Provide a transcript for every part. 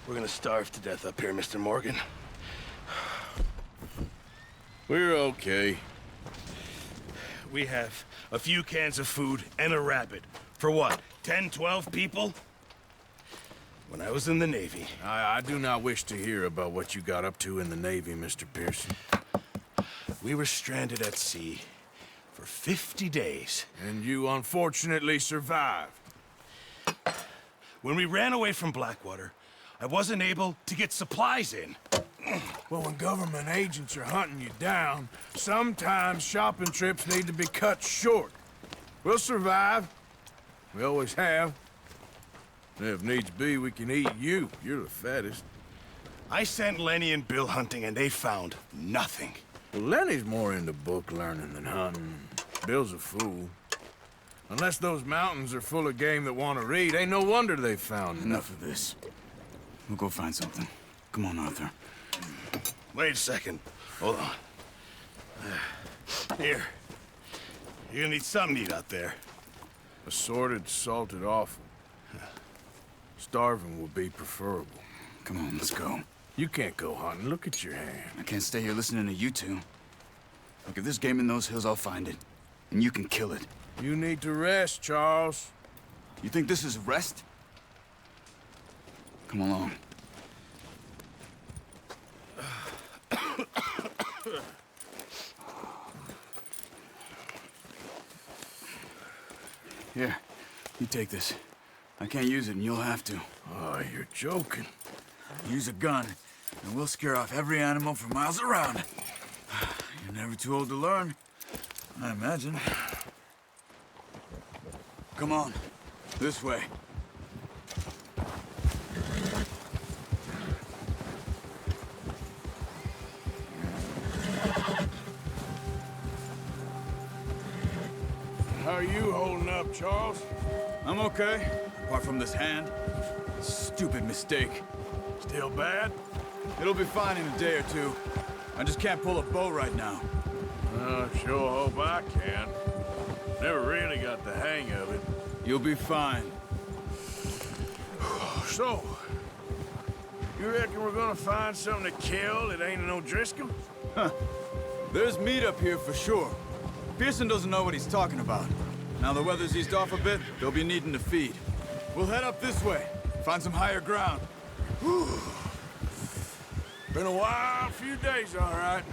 We're gonna starve to death up here, Mr. Morgan. We're okay. We have a few cans of food and a rabbit. For what, 10, 12 people? When I was in the Navy... I do not wish to hear about what you got up to in the Navy, Mr. Pearson. We were stranded at sea for 50 days. And you unfortunately survived. When we ran away from Blackwater, I wasn't able to get supplies in. Well, when government agents are hunting you down, sometimes shopping trips need to be cut short. We'll survive. We always have. And if needs be, we can eat you. You're the fattest. I sent Lenny and Bill hunting, and they found nothing. Well, Lenny's more into book learning than hunting. Bill's a fool. Unless those mountains are full of game that want to read, ain't no wonder they found Enough of this. We'll go find something. Come on, Arthur. Wait a second. Hold on. Here. You're gonna need something to eat out there. Assorted, salted offal. Starving would be preferable. Come on, let's go. You can't go hunting. Look at your hand. I can't stay here listening to you two. Look, if there's game in those hills, I'll find it. And you can kill it. You need to rest, Charles. You think this is rest? Come along. Here, you take this. I can't use it, and you'll have to. Oh, you're joking. Use a gun, and we'll scare off every animal for miles around. You're never too old to learn, I imagine. Come on, this way. How are you holding up, Charles? I'm okay, apart from this hand. Stupid mistake. Still bad? It'll be fine in a day or two. I just can't pull a bow right now. Sure hope I can. Never really got the hang of it. You'll be fine. So, you reckon we're gonna find something to kill that ain't no Driscoll? There's meat up here for sure. Pearson doesn't know what he's talking about. Now the weather's eased off a bit, they'll be needing to feed. We'll head up this way, find some higher ground. Been a wild few days, all right.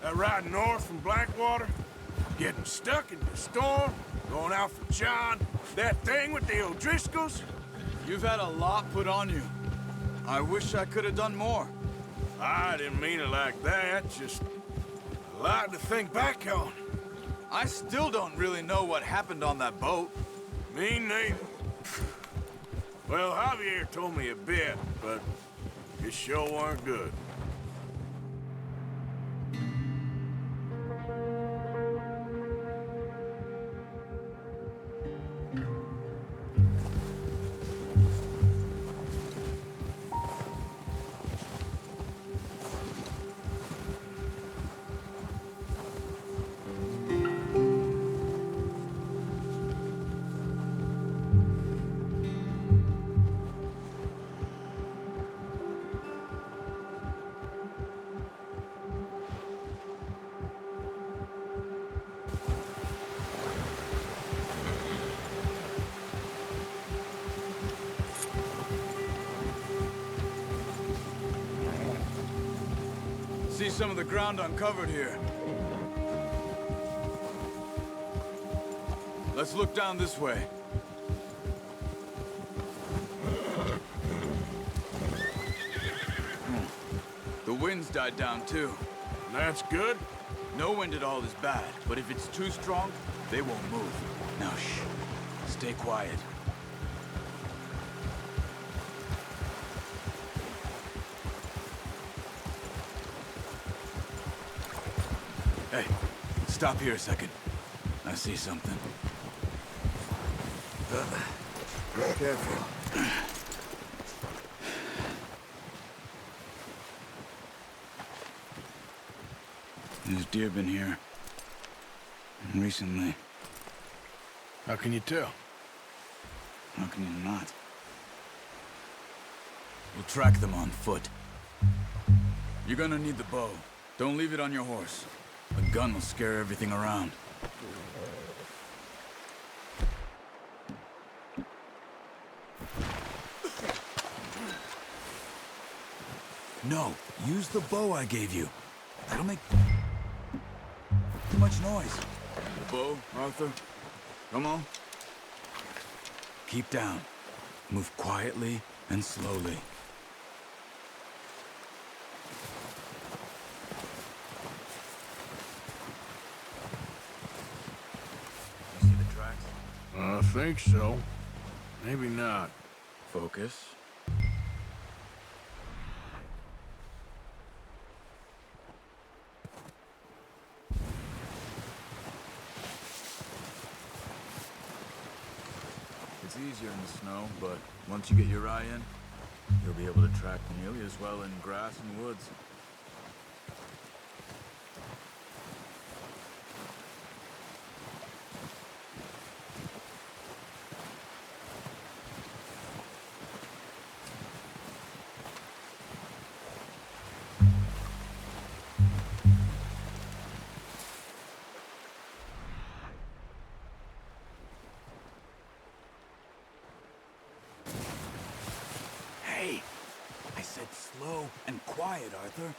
That ride north from Blackwater, getting stuck in the storm, going out for John, that thing with the O'Driscolls. You've had a lot put on you. I wish I could have done more. I didn't mean it like that, just a lot to think back on. I still don't really know what happened on that boat. Me neither. Well, Javier told me a bit, but it sure weren't good. See some of the ground uncovered here. Let's look down this way. The wind's died down too. That's good. No wind at all is bad, but if it's too strong, they won't move. Now shh. Stay quiet. Hey, stop here a second. I see something. Be careful. There's deer been here. Recently. How can you tell? How can you not? We'll track them on foot. You're gonna need the bow. Don't leave it on your horse. A gun will scare everything around. No, use the bow I gave you. That'll make too much noise. The bow, Arthur? Come on. Keep down. Move quietly and slowly. You see the tracks? I think so. Maybe not. Focus. It's easier in the snow, but once you get your eye in, you'll be able to track nearly as well in grass and woods. Hey, I said slow and quiet, Arthur.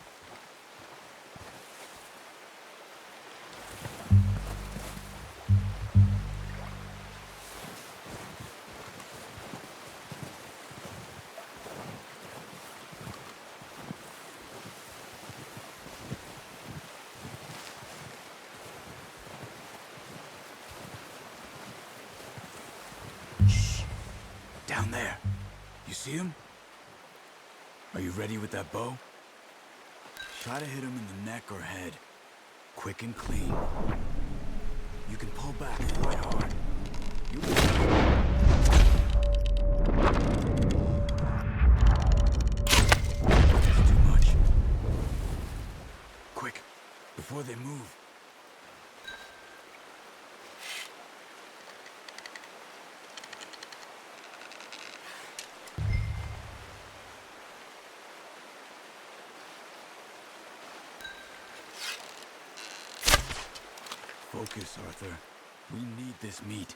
Shh. Down there. You see him? Are you ready with that bow? Try to hit him in the neck or head. Quick and clean. You can pull back quite hard. You That's too much. Quick, before they move. Focus, Arthur. We need this meat.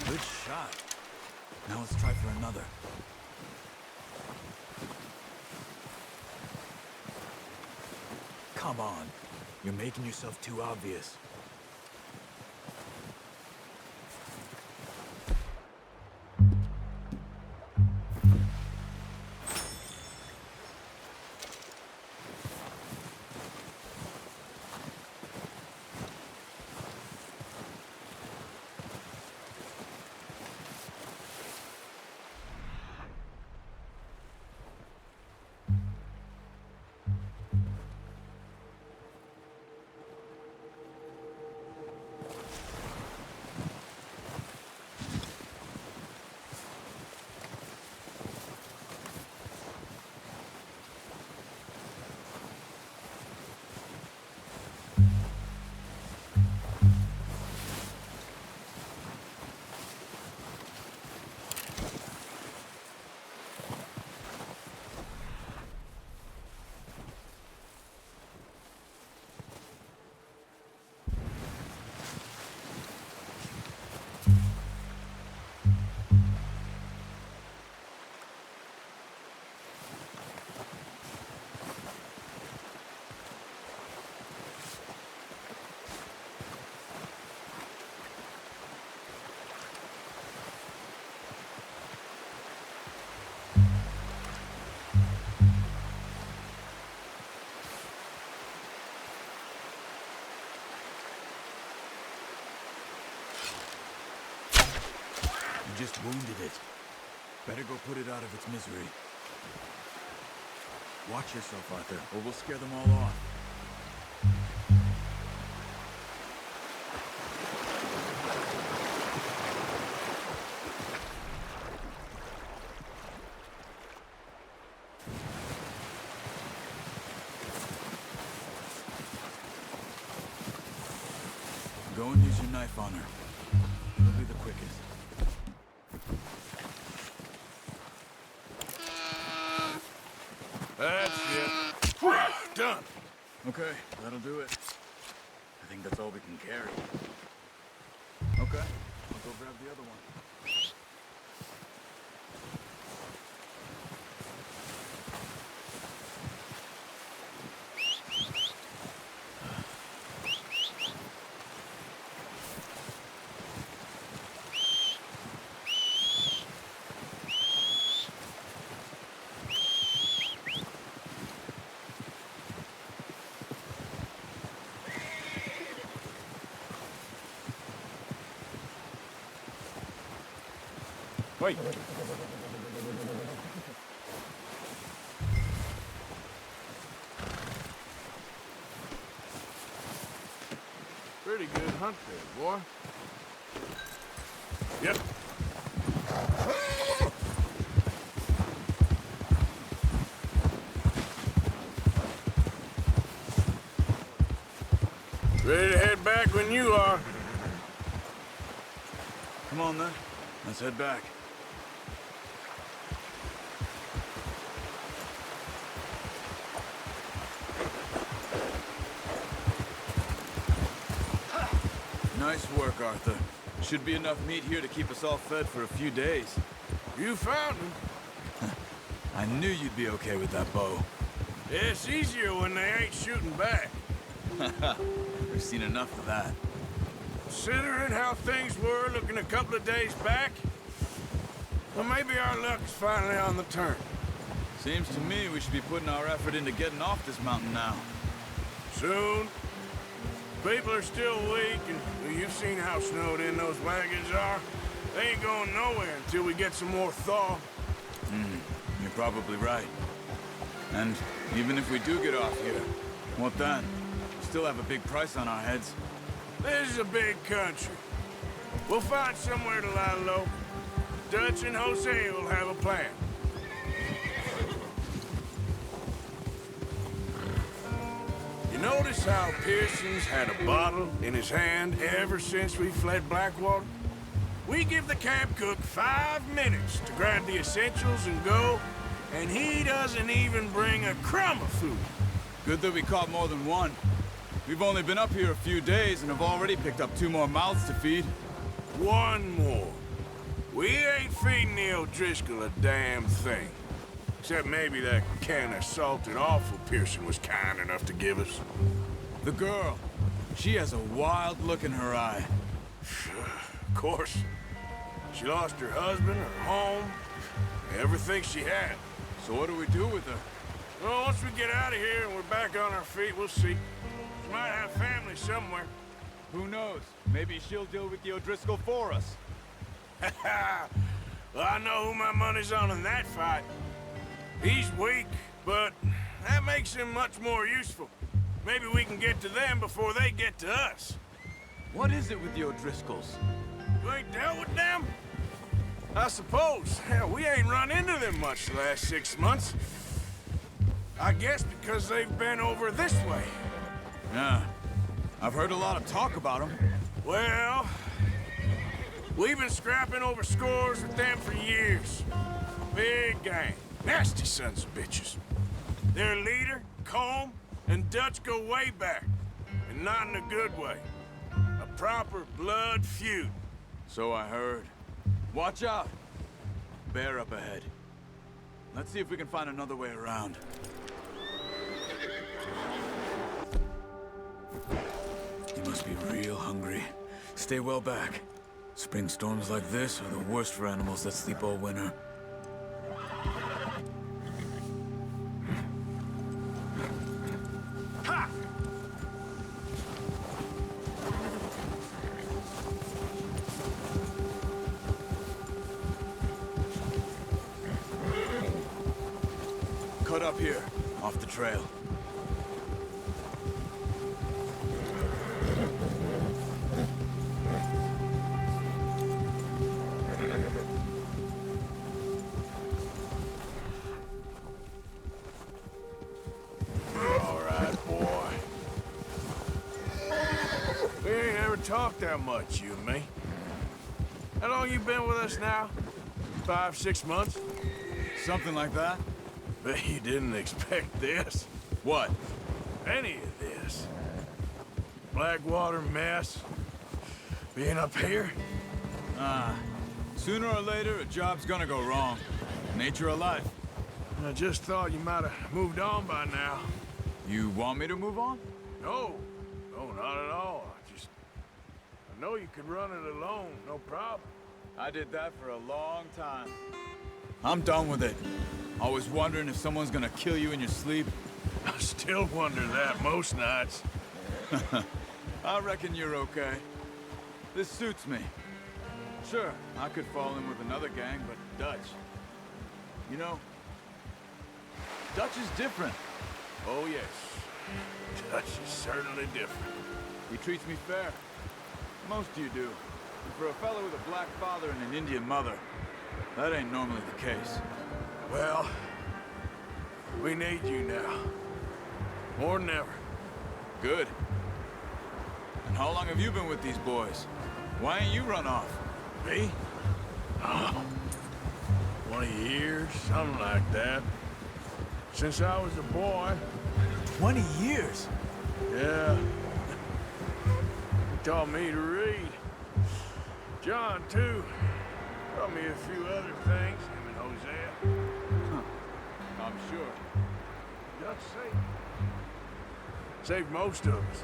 Good shot. Now let's try for another. Come on. You're making yourself too obvious. just wounded it. Better go put it out of its misery. Watch yourself, Arthur, or we'll scare them all off. Go and use your knife on her. It'll be the quickest. That's it. Done. Okay, that'll do it. I think that's all we can carry. Okay, I'll go grab the other one. Wait. Pretty good hunt there, boy. Yep. Ready to head back when you are. Come on then, let's head back. Nice work, Arthur. Should be enough meat here to keep us all fed for a few days. You found him. I knew you'd be okay with that bow. It's easier when they ain't shooting back. We've seen enough of that. Considering how things were looking a couple of days back, well, maybe our luck's finally on the turn. Seems to me we should be putting our effort into getting off this mountain now. Soon. People are still weak, and well, you've seen how snowed in those wagons are. They ain't going nowhere until we get some more thaw. You're probably right. And even if we do get off here, what then? We still have a big price on our heads. This is a big country. We'll find somewhere to lie low. Dutch and Jose will have a plan. You notice how Pearson's had a bottle in his hand ever since we fled Blackwater? We give the camp cook 5 minutes to grab the essentials and go, and he doesn't even bring a crumb of food. Good that we caught more than one. We've only been up here a few days and have already picked up 2 more mouths to feed. One more. We ain't feeding the O'Driscoll a damn thing. Except maybe that can of salted offal Pearson was kind enough to give us. The girl. She has a wild look in her eye. Of course. She lost her husband, her home, everything she had. So what do we do with her? Well, once we get out of here and we're back on our feet, we'll see. She might have family somewhere. Who knows? Maybe she'll deal with the O'Driscoll for us. Well, I know who my money's on in that fight. He's weak, but that makes him much more useful. Maybe we can get to them before they get to us. What is it with the O'Driscolls? You ain't dealt with them? I suppose. Hell, we ain't run into them much the last 6 months. I guess because they've been over this way. Yeah. I've heard a lot of talk about them. Well, we've been scrapping over scores with them for years. Big gang. Nasty sons of bitches. Their leader, Combe, and Dutch go way back. And not in a good way. A proper blood feud. So I heard. Watch out! Bear up ahead. Let's see if we can find another way around. You must be real hungry. Stay well back. Spring storms like this are the worst for animals that sleep all winter. Ha! split up here, off the trail. All right, boy. We ain't ever talked that much, you and me. How long you been with us now? 5, 6 months? Something like that? Bet you didn't expect this. What? Any of this. Blackwater mess. Being up here. Sooner or later, a job's gonna go wrong. Nature of life. I just thought you might have moved on by now. You want me to move on? No. No, not at all. I know you could run it alone, no problem. I did that for a long time. I'm done with it. Always wondering if someone's gonna kill you in your sleep. I still wonder that most nights. I reckon you're okay. This suits me. Sure, I could fall in with another gang, but Dutch. You know, Dutch is different. Oh, yes. Dutch is certainly different. He treats me fair. Most of you do. And for a fellow with a black father and an Indian mother, that ain't normally the case. Well, we need you now. More than ever. Good. And how long have you been with these boys? Why ain't you run off? Me? Oh, 20 years, something like that. Since I was a boy. 20 years? Yeah. He taught me to read. John, too. Taught me a few other things, him and Hosea. I'm sure. Dutch saved most of us.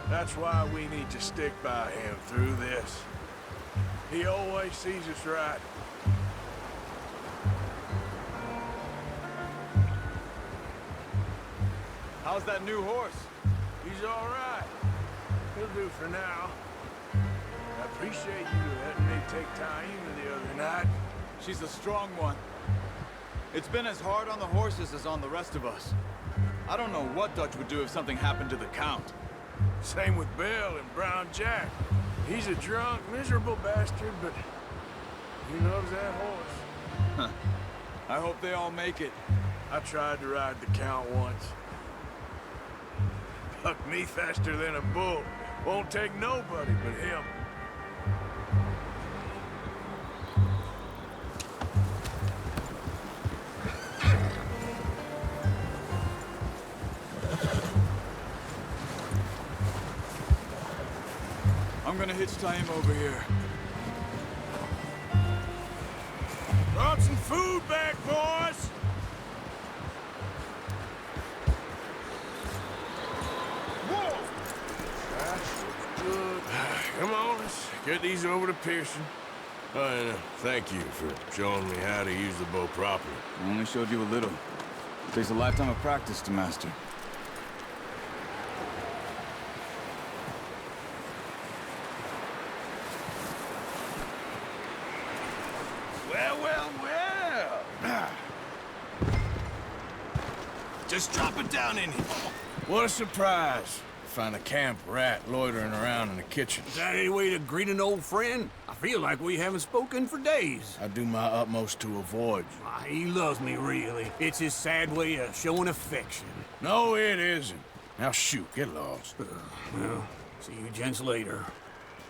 That's why we need to stick by him through this. He always sees us right. How's that new horse? He's all right. He'll do for now. I appreciate you letting me take Taima the other night. She's a strong one. It's been as hard on the horses as on the rest of us. I don't know what Dutch would do if something happened to the Count. Same with Bill and Brown Jack. He's a drunk, miserable bastard, but he loves that horse. I hope they all make it. I tried to ride the Count once. Bucked me faster than a bull. Won't take nobody but him. I'm gonna hitch Taima over here. Brought some food back, boys! Whoa! That's good. Come on, let's get these over to Pearson. And thank you for showing me how to use the bow properly. I only showed you a little. It takes a lifetime of practice to master. Well, well, well. Just drop it down in here. What a surprise. Find a camp rat loitering around in the kitchen. Is that any way to greet an old friend? I feel like we haven't spoken for days. I do my utmost to avoid you. He loves me, really. It's his sad way of showing affection. No, it isn't. Now shoot, get lost. Well, see you gents later.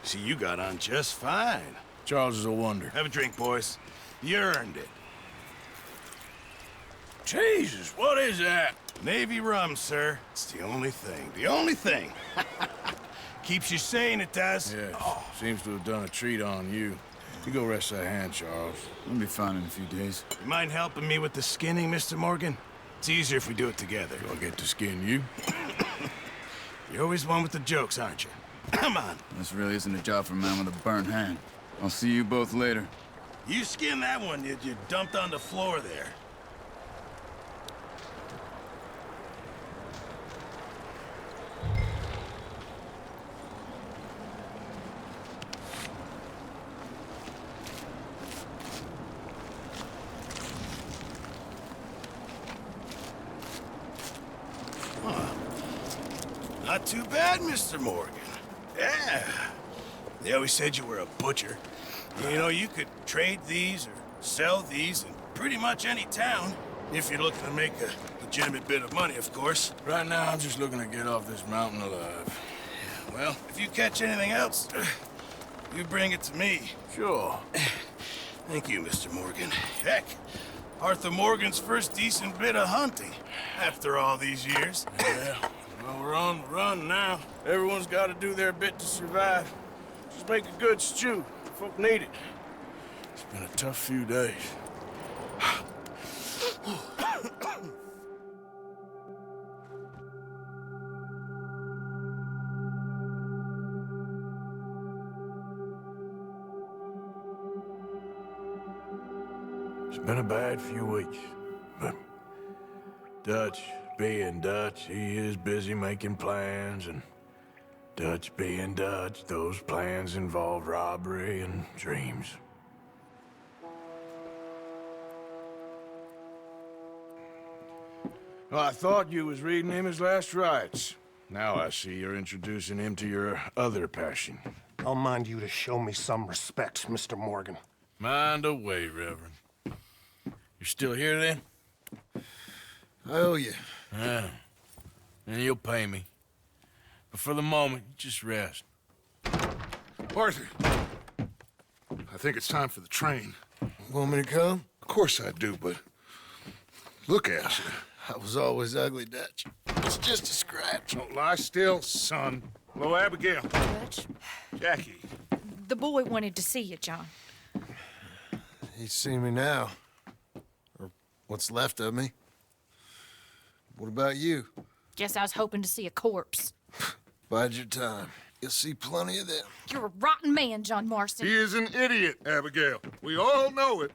See, you got on just fine. Charles is a wonder. Have a drink, boys. You earned it. Jesus, what is that? Navy rum, sir. It's the only thing. The only thing. Keeps you sane, it does. Yes, seems to have done a treat on you. You go rest that hand, Charles. I'll be fine in a few days. You mind helping me with the skinning, Mr. Morgan? It's easier if we do it together. Do I get to skin you? You're always one with the jokes, aren't you? Come on. This really isn't a job for a man with a burnt hand. I'll see you both later. You skin that one you dumped on the floor there. not too bad, Mr. Morgan. Yeah. They always said you were a butcher. You know, you could trade these or sell these in pretty much any town, if you're looking to make a legitimate bit of money, of course. Right now, I'm just looking to get off this mountain alive. Well, if you catch anything else, you bring it to me. Sure. Thank you, Mr. Morgan. Heck, Arthur Morgan's first decent bit of hunting after all these years. Yeah, well, we're on the run now. Everyone's got to do their bit to survive. Just make a good stew. Folk need it. It's been a tough few days. It's been a bad few weeks, but Dutch being Dutch, he is busy making plans, and Dutch being Dutch, those plans involve robbery and dreams. Well, I thought you was reading him his last rites. Now I see you're introducing him to your other passion. I'll mind you to show me some respect, Mr. Morgan. Mind away, Reverend. You're still here, then? I owe you. Yeah. And you'll pay me. But for the moment, just rest. Arthur, I think it's time for the train. Want me to come? Of course I do, but look at you. I was always ugly, Dutch. It's just a scratch. Don't lie still, son. Hello, Abigail. Dutch, Jackie. the boy wanted to see you, John. He's seen me now. Or what's left of me. What about you? Guess I was hoping to see a corpse. Bide your time. You'll see plenty of them. You're a rotten man, John Marston. He is an idiot, Abigail. We all know it.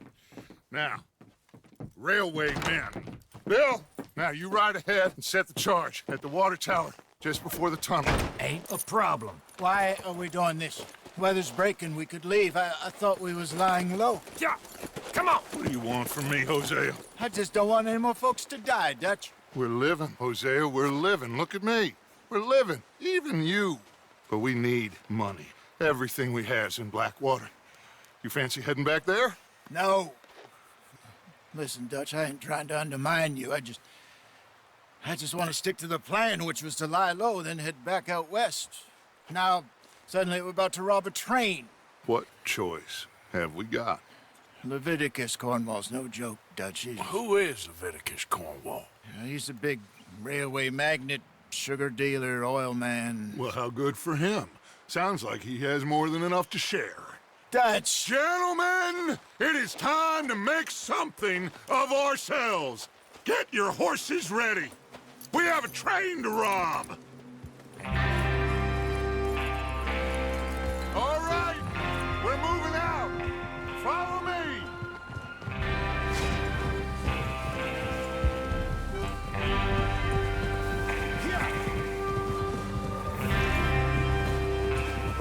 Now, railway men. Bill, now you ride ahead and set the charge at the water tower just before the tunnel. Ain't a problem. Why are we doing this? Weather's breaking. We could leave. I thought we was lying low. Yeah, come on. What do you want from me, Hosea? I just don't want any more folks to die, Dutch. We're living, Hosea. We're living. Look at me. We're living. Even you. But we need money. Everything we has in Blackwater. You fancy heading back there? No. Listen, Dutch, I ain't trying to undermine you. I just want to stick to the plan, which was to lie low, then head back out west. Now, suddenly we're about to rob a train. What choice have we got? Leviticus Cornwall's no joke, Dutch. Who is Leviticus Cornwall? He's a big railway magnate, sugar dealer, oil man. Well, how good for him. Sounds like he has more than enough to share. Dutch! Gentlemen, it is time to make something of ourselves. Get your horses ready. We have a train to rob. All right, we're moving out. Follow me.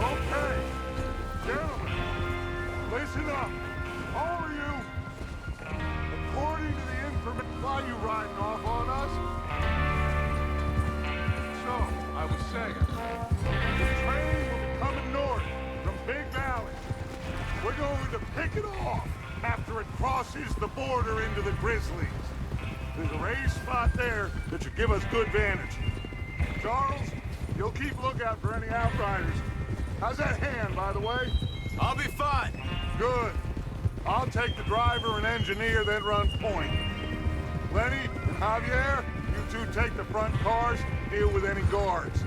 Okay, gentlemen, listen up, all of you. According to the information, why you riding off on us? So, I was saying, the train will be coming north from Big Valley. We're going to pick it off after it crosses the border into the Grizzlies. There's a raised spot there that should give us good vantage. Charles, you'll keep lookout for any outriders. How's that hand, by the way? I'll be fine. Good. I'll take the driver and engineer, then run point. Lenny and Javier, you two take the front cars, deal with any guards.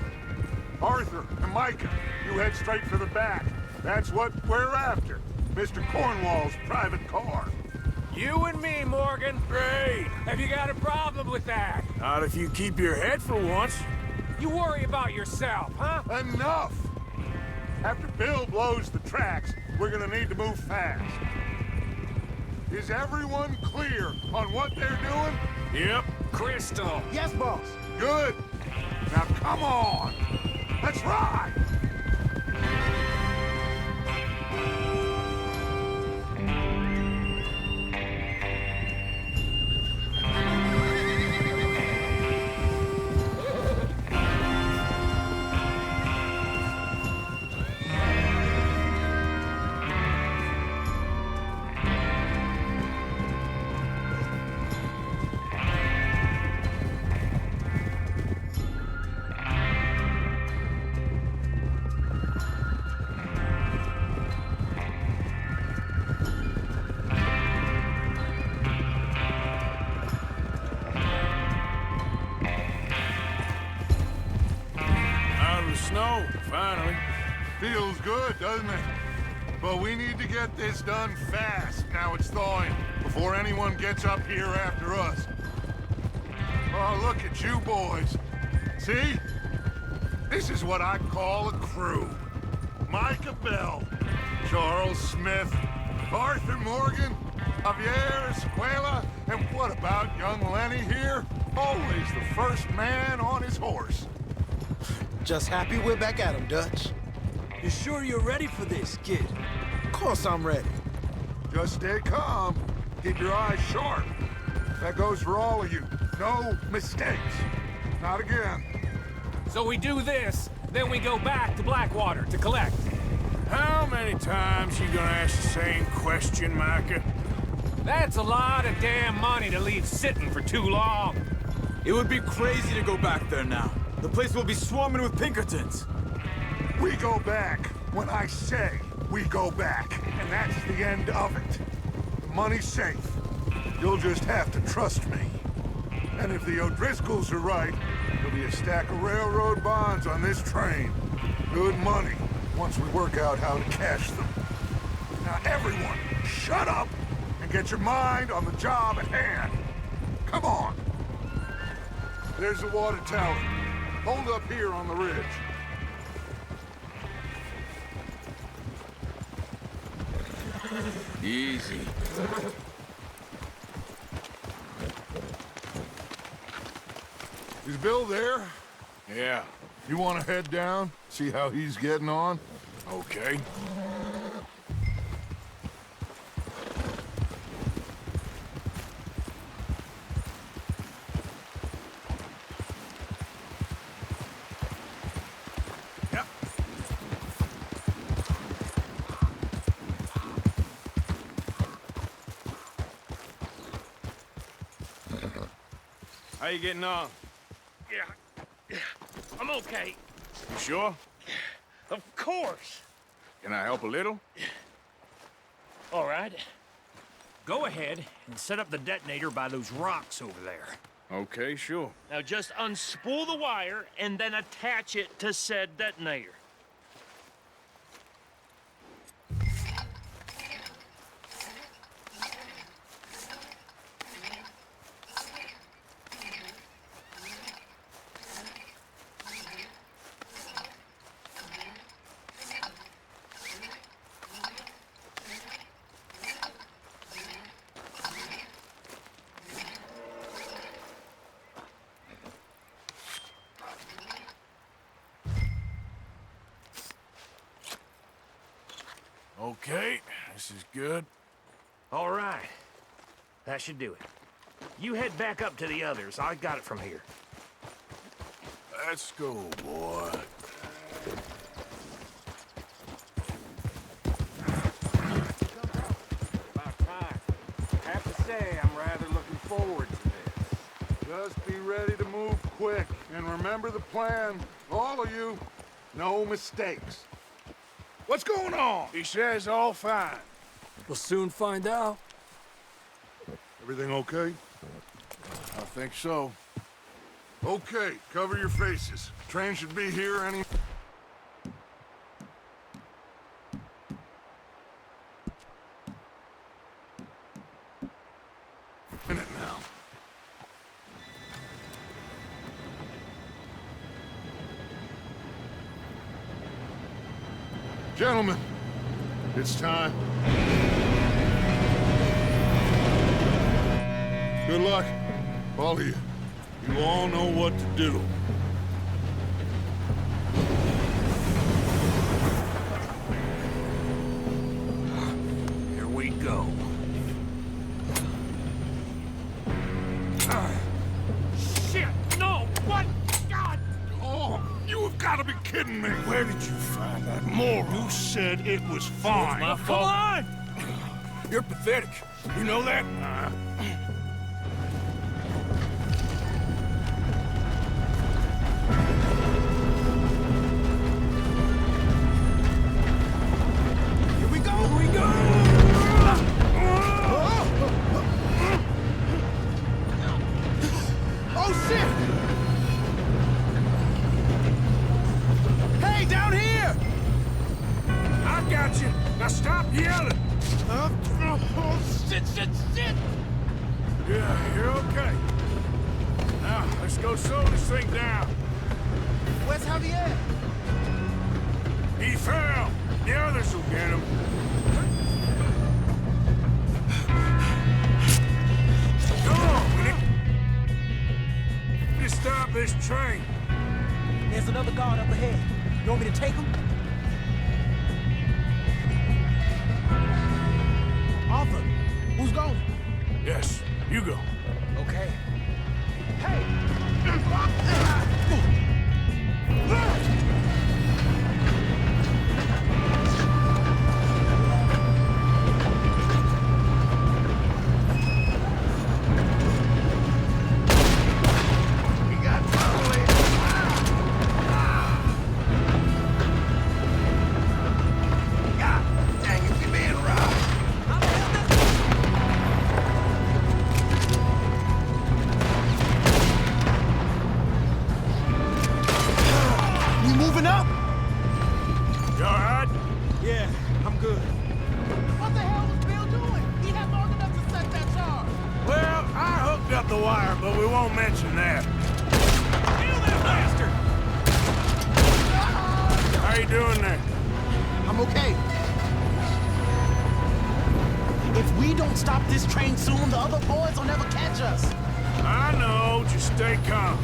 Arthur and Micah, you head straight for the back. That's what we're after. Mr. Cornwall's private car. You and me, Morgan. Great. Have you got a problem with that? Not if you keep your head for once. You worry about yourself, huh? Enough! After Bill blows the tracks, we're gonna need to move fast. Is everyone clear on what they're doing? Yep. Crystal. Yes, boss. Good. Now come on. Let's ride. the snow, finally. Feels good, doesn't it? But we need to get this done fast, now it's thawing, before anyone gets up here after us. Oh, look at you boys. See? This is what I call a crew. Micah Bell, Charles Smith, Arthur Morgan, Javier Escuela, and what about young Lenny here? Always the first man on his horse. Just happy we're back at him, Dutch. You sure you're ready for this, kid? Of course I'm ready. Just stay calm. Keep your eyes sharp. That goes for all of you. No mistakes. Not again. So we do this, then we go back to Blackwater to collect. How many times you gonna ask the same question, Micah? That's a lot of damn money to leave sitting for too long. It would be crazy to go back there now. The place will be swarming with Pinkertons. We go back when I say we go back. And that's the end of it. The money's safe. You'll just have to trust me. And if the O'Driscolls are right, there'll be a stack of railroad bonds on this train. Good money, once we work out how to cash them. Now everyone, shut up and get your mind on the job at hand. Come on. There's the water tower. Hold up here on the ridge. Easy. Is Bill there? Yeah, You want to head down? See how he's getting on? okay. Yep. How you getting on? Yeah, I'm okay. You sure? Of course. Can I help a little? All right. Go ahead and set up the detonator by those rocks over there. Okay, sure. Now just unspool the wire and then attach it to said detonator. Okay, this is good. All right. That should do it. You head back up to the others. I got it from here. Let's go, boy. About time. I have to say, I'm rather looking forward to this. Just be ready to move quick. And remember the plan. All of you. No mistakes. What's going on? He says all fine. We'll soon find out. Everything okay? I think so. Okay, cover your faces. Train should be here any minute now. Gentlemen, it's time. Good luck, all of you. You all know what to do. Here we go. Shit! No! What? God! Oh, you have got to be kidding me. Where did you find that moron? You said it was fine. My Come fault. on! You're pathetic. You know that? Here we go! Here we go! Oh, shit! got you. Now stop yelling. Shit, shit, shit! Yeah, you're okay. Now, let's go slow this thing down. Where's Javier? He fell. The others will get him. Come on, we need to stop this train. There's another guard up ahead. You want me to take him? Arthur, who's going? Yes, you go. Okay. Hey! But we won't mention that. Kill that bastard! How you doing there? I'm okay. If we don't stop this train soon, the other boys will never catch us. I know. Just stay calm.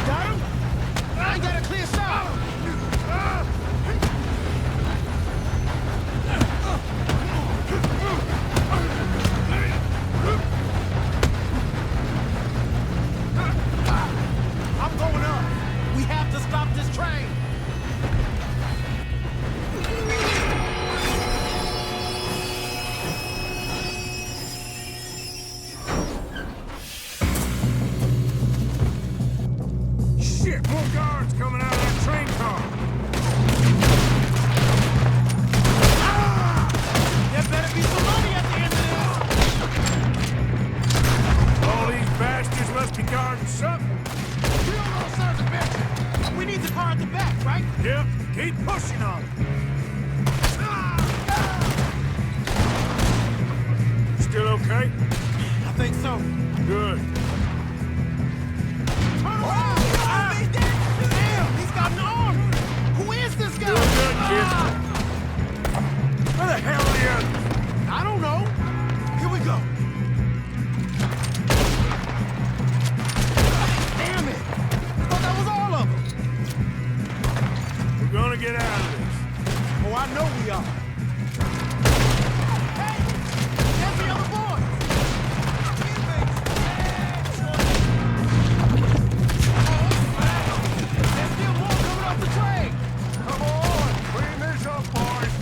Got him? I ain't got a clear shot. I'm going up. We have to stop this train. Shit, more guards coming out of that train car. There better be some money at the end of this. All these bastards must be guarding something. Real little sons of bitches. We need the car at the back, right? Yep, keep pushing on it. Still okay? I think so. Good. Turn around! Damn, he's got an arm! Who is this guy? Doing good, kid. Where the hell are the others? I don't know. Here we go. Damn it! I thought that was all of them. We're gonna get out of this. Oh, I know we are. Hey! There's the other boy! There's still more coming off the train! Come on, clean this up, boys.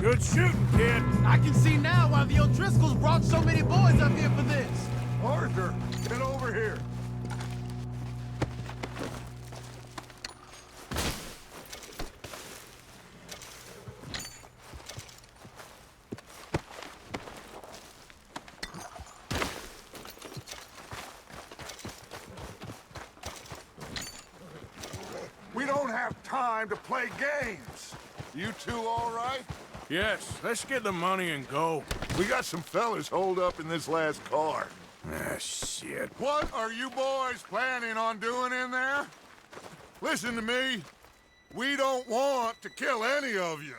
Good shooting, kid. I can see now why the O'Driscolls brought so many boys up here for this. Arthur, get over here. We don't have time to play games. You two all right? Yes, let's get the money and go. We got some fellas holed up in this last car. Ah, shit. What are you boys planning on doing in there? Listen to me. We don't want to kill any of you.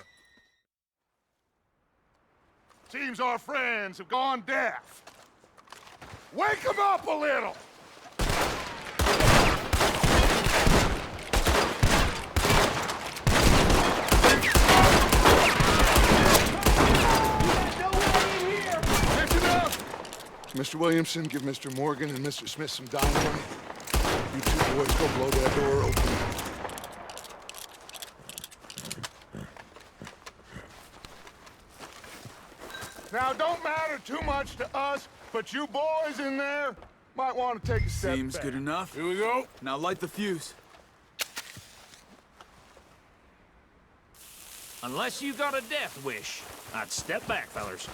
Seems our friends have gone deaf. Wake them up a little! Listen up! Mr. Williamson, give Mr. Morgan and Mr. Smith some dynamite. You two boys go blow that door open. Now, don't matter too much to us, but you boys in there might want to take a step Seems back. good enough. Here we go. Now light the fuse. Unless you got a death wish, I'd step back, fellers.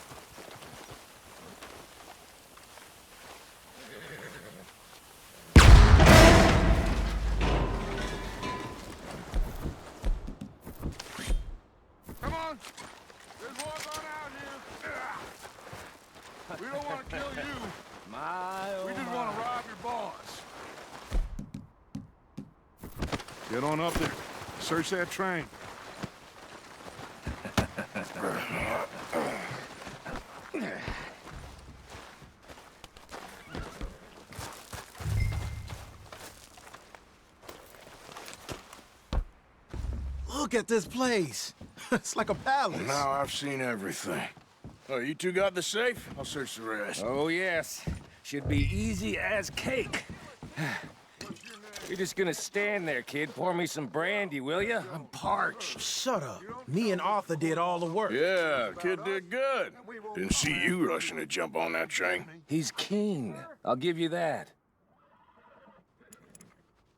Get on up there. Search that train. Look at this place. It's like a palace. Now I've seen everything. Oh, you two got the safe? I'll search the rest. Oh, yes. Should be easy as cake. You're just gonna stand there, kid. Pour me some brandy, will you? I'm parched. Shut up. Me and Arthur did all the work. Yeah, kid did good. Didn't see you rushing to jump on that train. He's king. I'll give you that.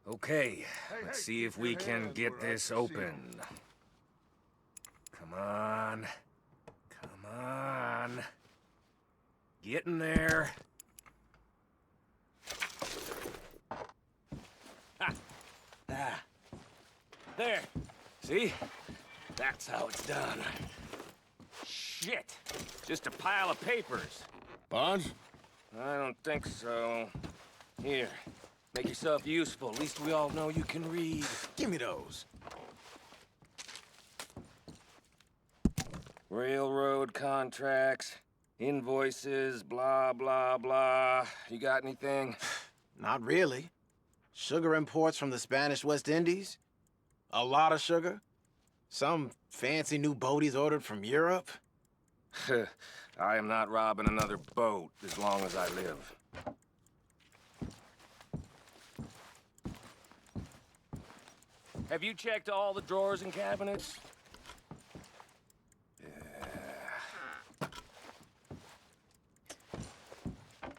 Okay, let's see if we can get this open. Come on. Come on. Get in there. Ha! Ah. There. See? That's how it's done. Shit. Just a pile of papers. Bonds? I don't think so. Here. Make yourself useful. At least we all know you can read. Give me those. Railroad contracts, invoices, blah, blah, blah. You got anything? Not really. Sugar imports from the Spanish West Indies. A lot of sugar. Some fancy new boat he's ordered from Europe. I am not robbing another boat as long as I live. Have you checked all the drawers and cabinets?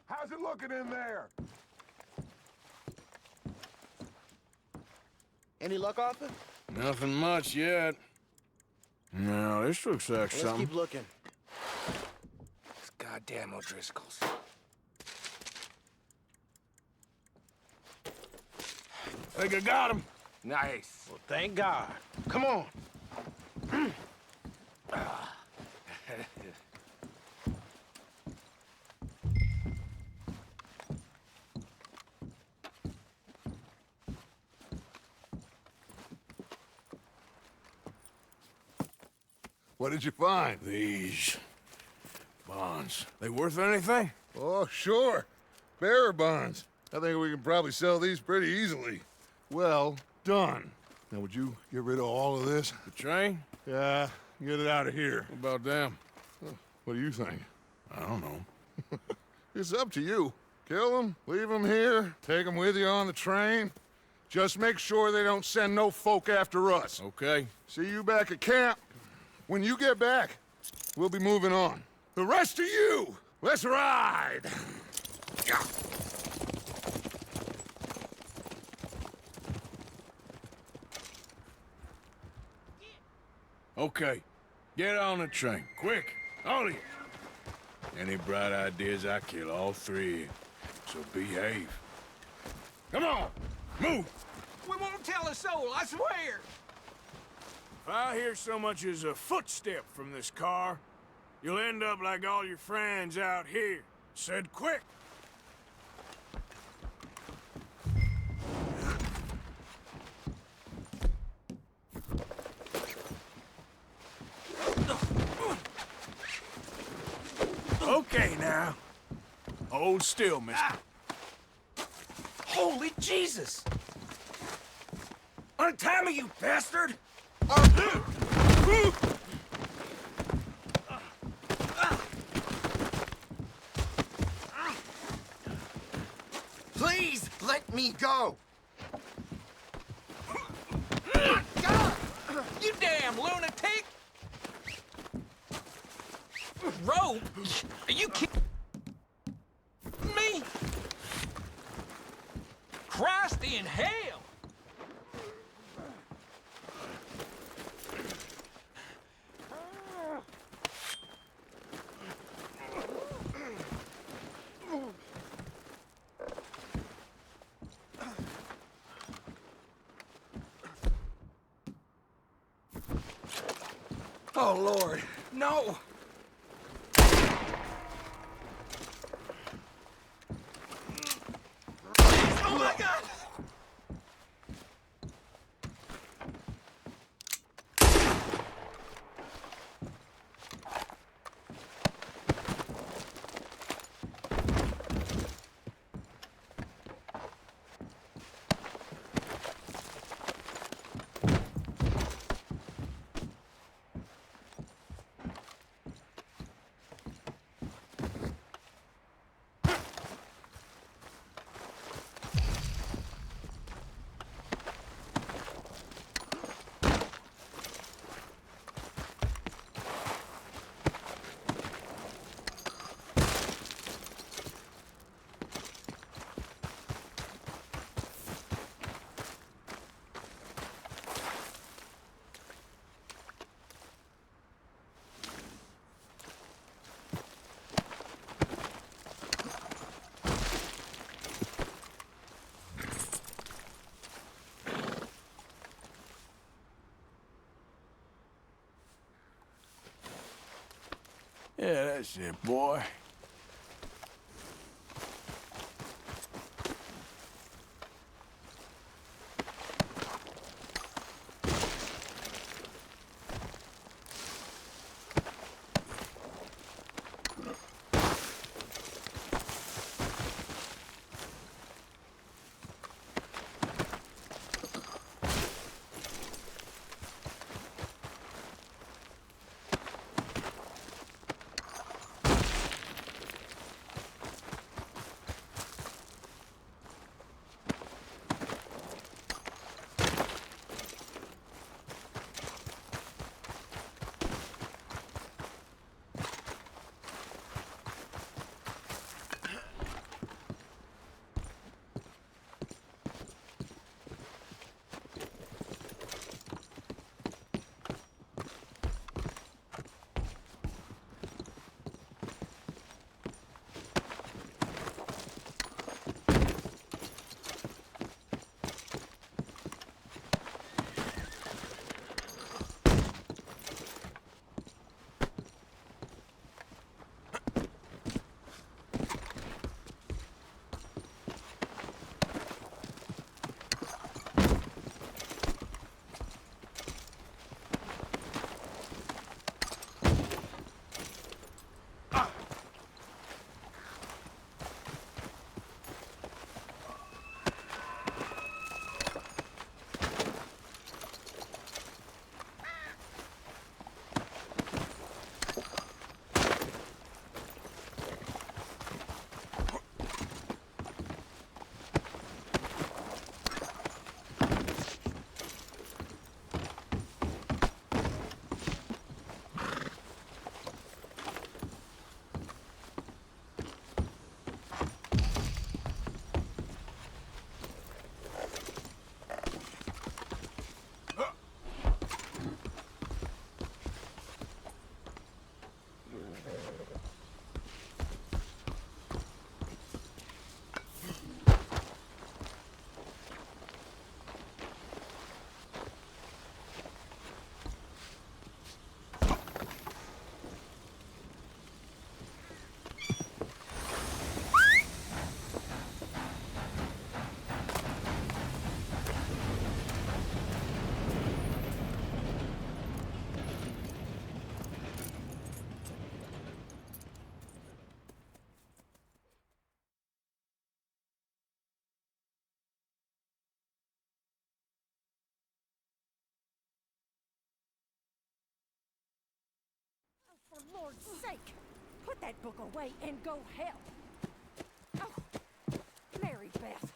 How's it looking in there? Any luck, Arthur? Nothing much yet. No, this looks like Let's something. keep looking. These goddamn O'Driscolls. I think I got him. Nice. Well, thank God. Come on. What did you find? These bonds. They worth anything? Oh, sure. Bearer bonds. I think we can probably sell these pretty easily. Well done. Now, would you get rid of all of this? The train? Yeah, get it out of here. What about them? What do you think? I don't know. It's up to you. Kill them, leave them here, take them with you on the train. Just make sure they don't send no folk after us. Okay. See you back at camp. When you get back, we'll be moving on. The rest of you, let's ride! Okay. Get on the train. Quick. All of you. Any bright ideas, I kill all three of you. So behave. Come on. Move. We won't tell a soul, I swear. If I hear so much as a footstep from this car, you'll end up like all your friends out here. Said quick. Okay now. Hold still, mister. Holy Jesus! Untie me, you bastard! Please let me go. You damn lunatic! Rope? Are you kidding me? Christ in hell! Oh, Lord, no! Oh, my God! Yeah, that's it, boy. For Lord's sake, put that book away and go help. Oh, Mary Beth.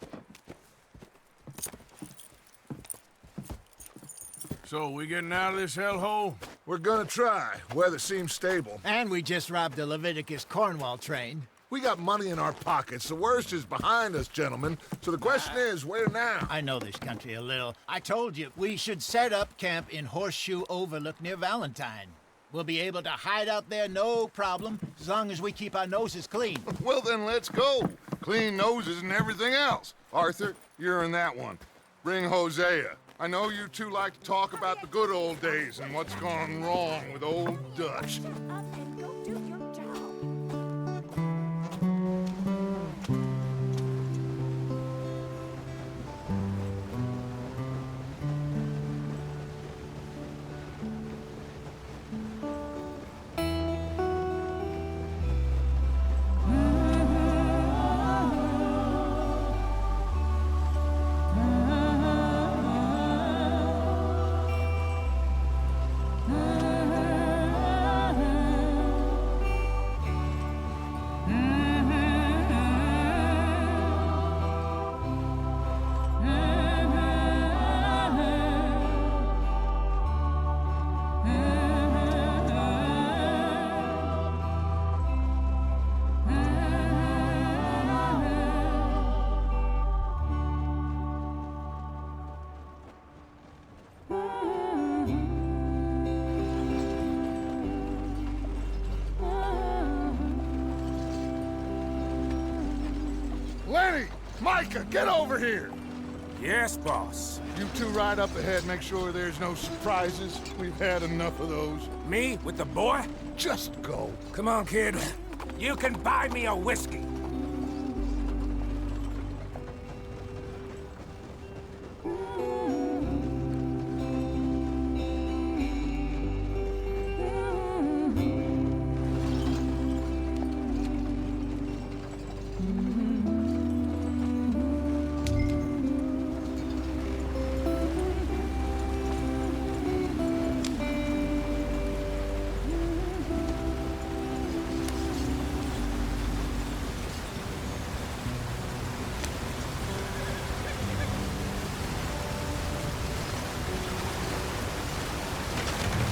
So, we getting out of this hellhole? We're gonna try. Weather seems stable. And we just robbed the Leviticus Cornwall train. We got money in our pockets. The worst is behind us, gentlemen. So the question is, where now? I know this country a little. I told you, we should set up camp in Horseshoe Overlook near Valentine. We'll be able to hide out there no problem, as long as we keep our noses clean. Well, then let's go. Clean noses and everything else. Arthur, you're in that one. Bring Hosea. I know you two like to talk about the good old days and what's gone wrong with old Dutch. Shut up and go do your job. Lenny! Micah, get over here! Yes, boss. You two ride up ahead, make sure there's no surprises. We've had enough of those. Me with the boy? Just go. Come on, kid. You can buy me a whiskey.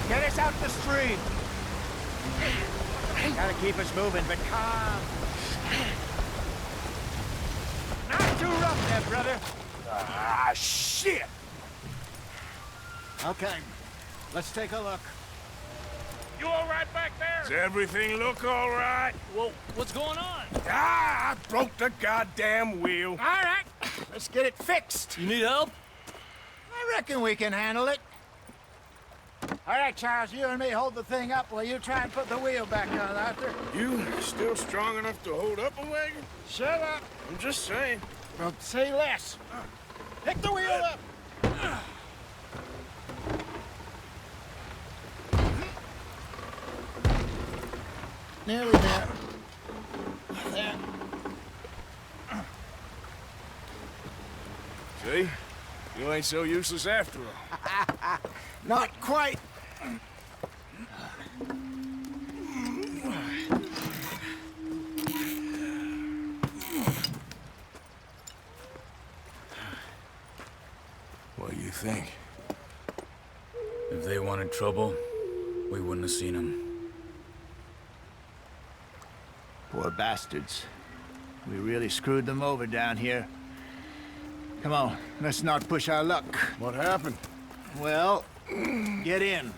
Get us out the stream. Gotta keep us moving, but calm. Not too rough there, brother. Ah, shit! Okay, let's take a look. You all right back there? Does everything look all right? Well, what's going on? Ah, I broke the goddamn wheel. All right, let's get it fixed. You need help? I reckon we can handle it. All right, Charles, you and me hold the thing up while you try and put the wheel back on, Arthur. You still strong enough to hold up a wagon? Shut up. I'm just saying. Well, say less. Pick the wheel up. Nearly there. There. See? You ain't so useless after all. Not quite. What do you think? If they wanted trouble, we wouldn't have seen them. Poor bastards. We really screwed them over down here. Come on, let's not push our luck. What happened? Well, get in.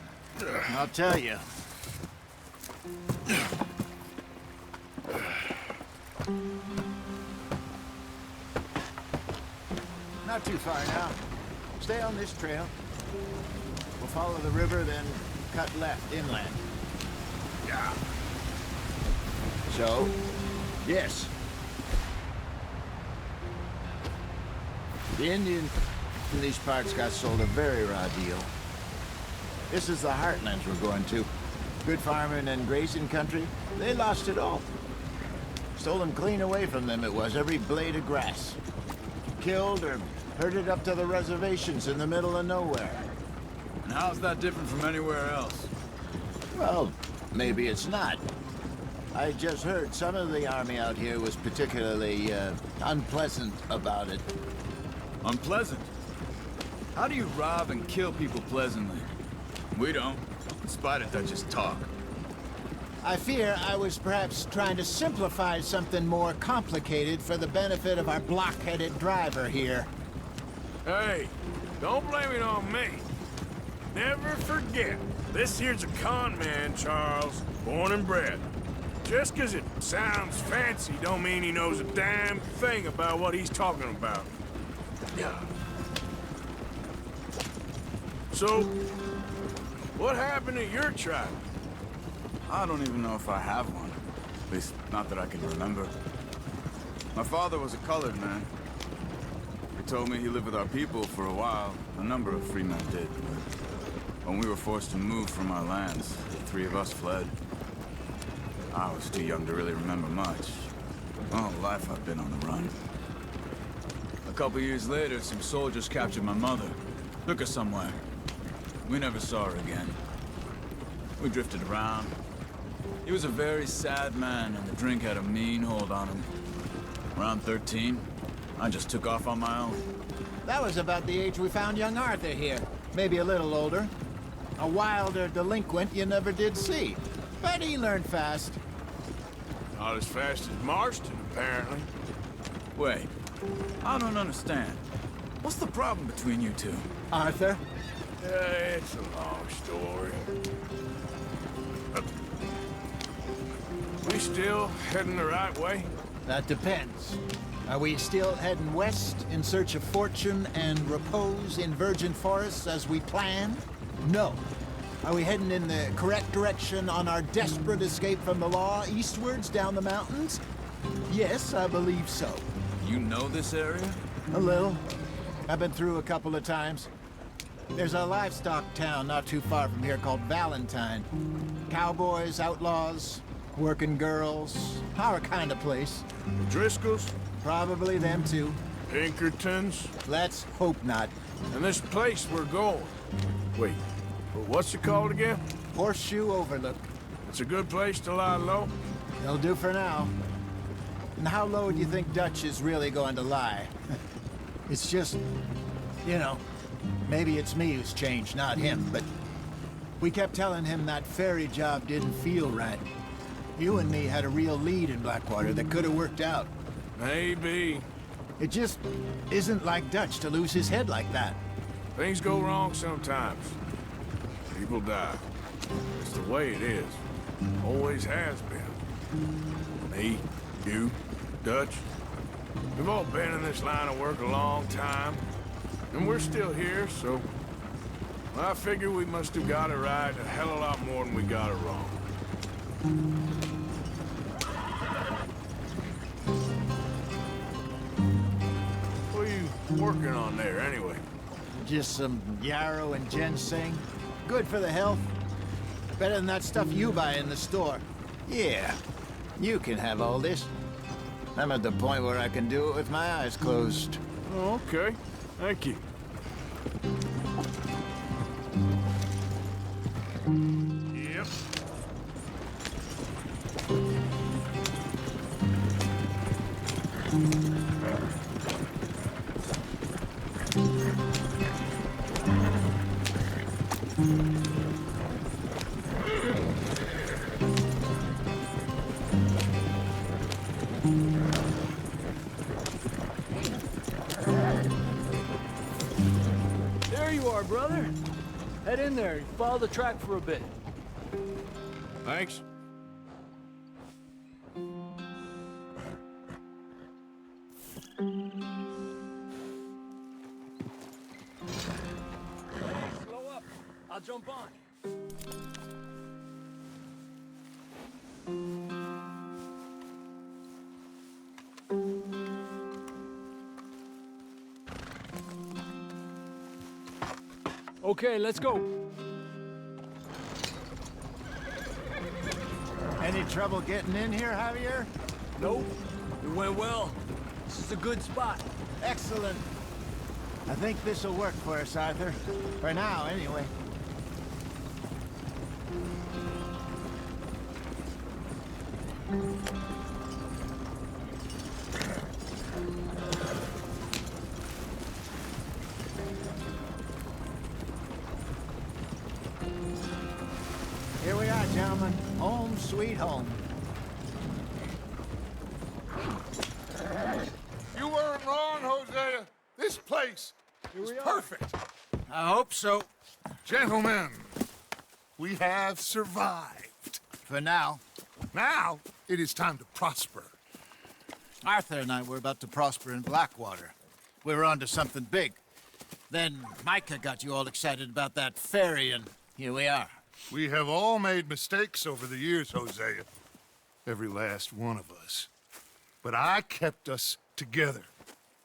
I'll tell you. Not too far now. Stay on this trail. We'll follow the river, then cut left inland. Yeah. So? Yes. The Indian in these parts got sold a very raw deal. This is the heartlands we're going to. Good farming and grazing country. They lost it all. Stolen clean away from them it was, every blade of grass. Killed or herded up to the reservations in the middle of nowhere. And how's that different from anywhere else? Well, maybe it's not. I just heard some of the army out here was particularly, unpleasant about it. Unpleasant? How do you rob and kill people pleasantly? We don't, in spite of Dutch's talk. I fear I was perhaps trying to simplify something more complicated for the benefit of our block-headed driver here. Hey, don't blame it on me. Never forget, this here's a con man, Charles, born and bred. Just 'cause it sounds fancy don't mean he knows a damn thing about what he's talking about. So, what happened to your tribe? I don't even know if I have one. At least, not that I can remember. My father was a colored man. He told me he lived with our people for a while. A number of free men did. But when we were forced to move from our lands, the three of us fled. I was too young to really remember much. My whole life I've been on the run. A couple years later, some soldiers captured my mother. Took her somewhere. We never saw her again. We drifted around. He was a very sad man, and the drink had a mean hold on him. Around 13, I just took off on my own. That was about the age we found young Arthur here. Maybe a little older. A wilder delinquent you never did see. But he learned fast. Not as fast as Marston, apparently. Wait, I don't understand. What's the problem between you two? Arthur? It's a long story. We still heading the right way? That depends. Are we still heading west in search of fortune and repose in virgin forests as we planned? No. Are we heading in the correct direction on our desperate escape from the law eastwards down the mountains? Yes, I believe so. You know this area? A little. I've been through a couple of times. There's a livestock town not too far from here called Valentine. Cowboys, outlaws, working girls, our kind of place. Driscolls? Probably them too. Pinkertons? Let's hope not. And this place we're going. Wait, what's it called again? Horseshoe Overlook. It's a good place to lie low? It'll do for now. And how low do you think Dutch is really going to lie? It's just, you know, maybe it's me who's changed, not him, but we kept telling him that ferry job didn't feel right. You and me had a real lead in Blackwater that could have worked out. Maybe. It just isn't like Dutch to lose his head like that. Things go wrong sometimes. People die. It's the way it is. Always has been. Me, you, Dutch. We've all been in this line of work a long time. And we're still here, so... I figure we must have got it right a hell of a lot more than we got it wrong. What are you working on there, anyway? Just some yarrow and ginseng. Good for the health. Better than that stuff you buy in the store. Yeah, you can have all this. I'm at the point where I can do it with my eyes closed. Oh, okay. Thank you. Yep. There you are, brother. Head in there. Follow the track for a bit. Thanks. Slow up. I'll jump on. Okay, let's go. Any trouble getting in here, Javier? Nope. It went well. This is a good spot. Excellent. I think this'll work for us, Arthur. For now, anyway. Here we are, gentlemen. Home sweet home. You weren't wrong, Hosea. This place is perfect. I hope so. Gentlemen, we have survived. For now. Now, it is time to prosper. Arthur and I were about to prosper in Blackwater. We were onto something big. Then Micah got you all excited about that ferry, and here we are. We have all made mistakes over the years, Hosea. Every last one of us. But I kept us together.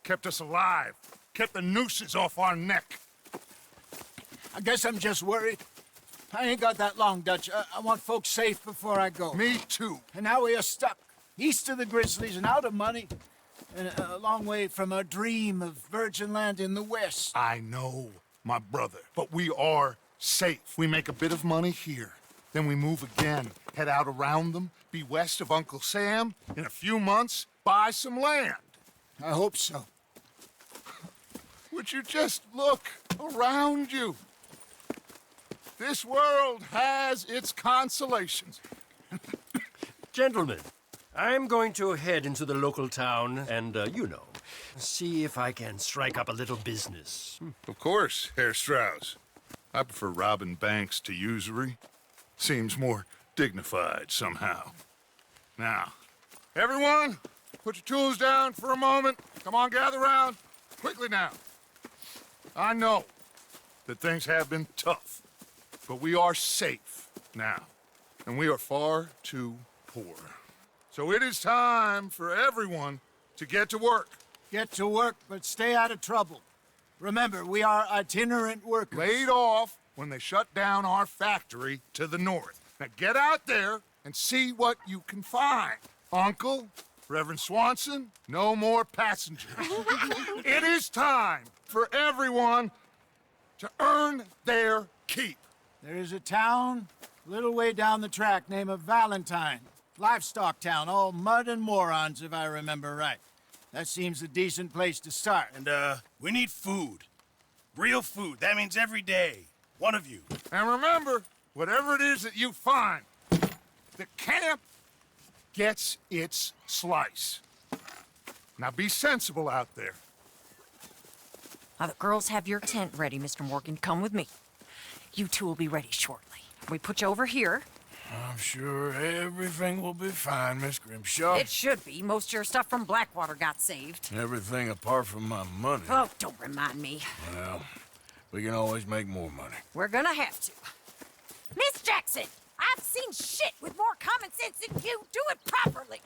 Kept us alive. Kept the nooses off our neck. I guess I'm just worried. I ain't got that long, Dutch. I want folks safe before I go. Me too. And now we are stuck, east of the Grizzlies and out of money, and a long way from our dream of virgin land in the west. I know, my brother, but we are safe. We make a bit of money here. Then we move again, head out around them, be west of Uncle Sam. In a few months, buy some land. I hope so. Would you just look around you? This world has its consolations. Gentlemen, I'm going to head into the local town and, see if I can strike up a little business. Of course, Herr Strauss. I prefer robbing banks to usury. Seems more dignified somehow. Now, everyone, put your tools down for a moment. Come on, gather round. Quickly now. I know that things have been tough, but we are safe now, and we are far too poor. So it is time for everyone to get to work. Get to work, but stay out of trouble. Remember, we are itinerant workers. Laid off when they shut down our factory to the north. Now get out there and see what you can find. Uncle, Reverend Swanson, no more passengers. It is time for everyone to earn their keep. There is a town a little way down the track named Valentine. Livestock town, all mud and morons, if I remember right. That seems a decent place to start. And, we need food. Real food. That means every day. One of you. And remember, whatever it is that you find, the camp gets its slice. Now be sensible out there. Now the girls have your tent ready, Mr. Morgan. Come with me. You two will be ready shortly. We put you over here. I'm sure everything will be fine, Miss Grimshaw. It should be. Most of your stuff from Blackwater got saved. Everything apart from my money. Oh, don't remind me. Well, we can always make more money. We're gonna have to. Miss Jackson, I've seen shit with more common sense than you. Do it properly.